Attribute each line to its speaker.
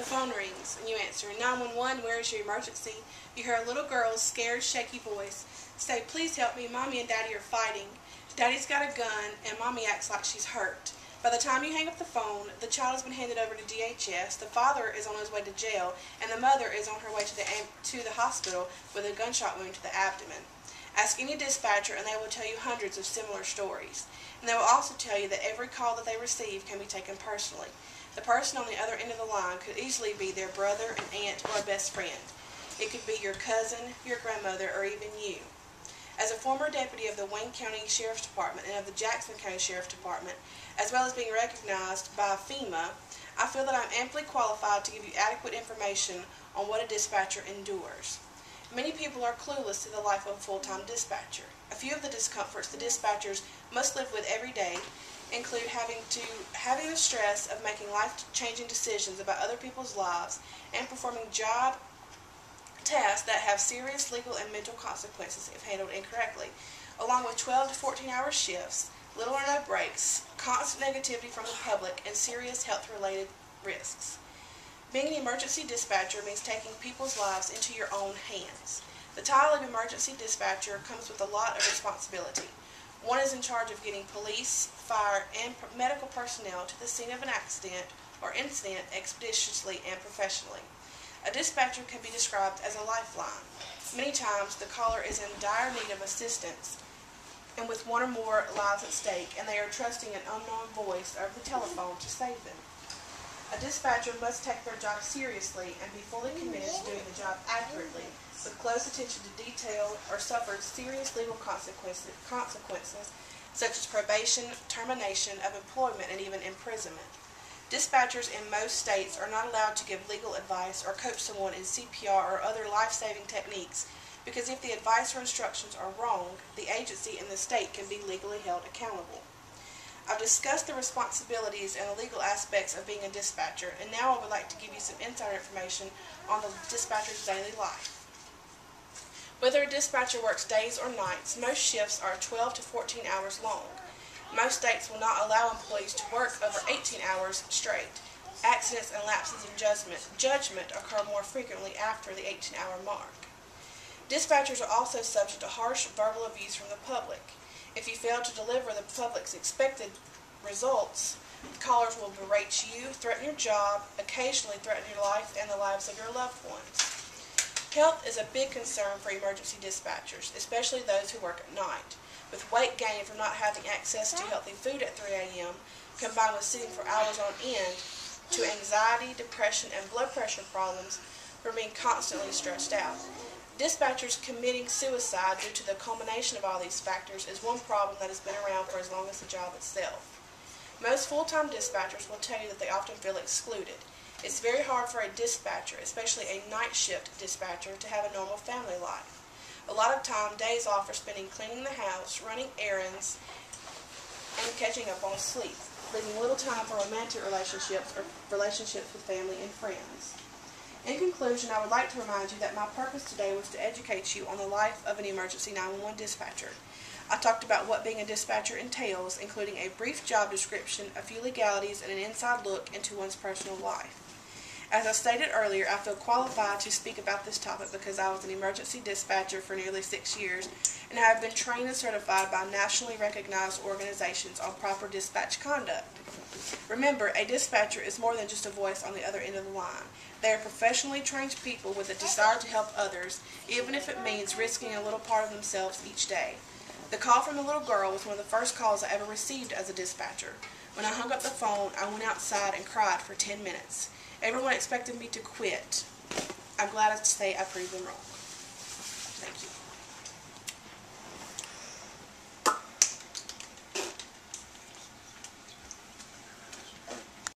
Speaker 1: phone rings, and you answer, 911, where is your emergency? You hear a little girl's scared, shaky voice say, please help me, Mommy and Daddy are fighting. Daddy's got a gun, and Mommy acts like she's hurt. By the time you hang up the phone, the child has been handed over to DHS, the father is on his way to jail, and the mother is on her way to the hospital with a gunshot wound to the abdomen. Ask any dispatcher and they will tell you hundreds of similar stories. And they will also tell you that every call that they receive can be taken personally. The person on the other end of the line could easily be their brother, an aunt, or a best friend. It could be your cousin, your grandmother, or even you. As a former deputy of the Wayne County Sheriff's Department and of the Jackson County Sheriff's Department, as well as being recognized by FEMA, I feel that I'm amply qualified to give you adequate information on what a dispatcher endures. Many people are clueless to the life of a full-time dispatcher. A few of the discomforts the dispatchers must live with every day include having the stress of making life-changing decisions about other people's lives and performing job tasks that have serious legal and mental consequences if handled incorrectly, along with 12 to 14-hour shifts, little or no breaks, constant negativity from the public, and serious health-related risks. Being an emergency dispatcher means taking people's lives into your own hands. The title of emergency dispatcher comes with a lot of responsibility. One is in charge of getting police, fire, and medical personnel to the scene of an accident or incident expeditiously and professionally. A dispatcher can be described as a lifeline. Many times the caller is in dire need of assistance and with one or more lives at stake, and they are trusting an unknown voice over the telephone to save them. A dispatcher must take their job seriously and be fully committed to doing the job accurately, with close attention to detail, or suffer serious legal consequences such as probation, termination of employment, and even imprisonment. Dispatchers in most states are not allowed to give legal advice or coach someone in CPR or other life-saving techniques, because if the advice or instructions are wrong, the agency and the state can be legally held accountable. I've discussed the responsibilities and the legal aspects of being a dispatcher, and now I would like to give you some insider information on the dispatcher's daily life. Whether a dispatcher works days or nights, most shifts are 12 to 14 hours long. Most states will not allow employees to work over 18 hours straight. Accidents and lapses in judgment occur more frequently after the 18-hour mark. Dispatchers are also subject to harsh verbal abuse from the public. If you fail to deliver the public's expected results, callers will berate you, threaten your job, occasionally threaten your life and the lives of your loved ones. Health is a big concern for emergency dispatchers, especially those who work at night. With weight gain from not having access to healthy food at 3 a.m., combined with sitting for hours on end, to anxiety, depression, and blood pressure problems from being constantly stressed out. Dispatchers committing suicide due to the culmination of all these factors is one problem that has been around for as long as the job itself. Most full-time dispatchers will tell you that they often feel excluded. It's very hard for a dispatcher, especially a night shift dispatcher, to have a normal family life. A lot of time, days off are spending cleaning the house, running errands, and catching up on sleep, leaving little time for romantic relationships or relationships with family and friends. In conclusion, I would like to remind you that my purpose today was to educate you on the life of an emergency 911 dispatcher. I talked about what being a dispatcher entails, including a brief job description, a few legalities, and an inside look into one's personal life. As I stated earlier, I feel qualified to speak about this topic because I was an emergency dispatcher for nearly 6 years, and I have been trained and certified by nationally recognized organizations on proper dispatch conduct. Remember, a dispatcher is more than just a voice on the other end of the line. They are professionally trained people with a desire to help others, even if it means risking a little part of themselves each day. The call from the little girl was one of the first calls I ever received as a dispatcher. When I hung up the phone, I went outside and cried for 10 minutes. Everyone expected me to quit. I'm glad to say I proved them wrong. Thank you.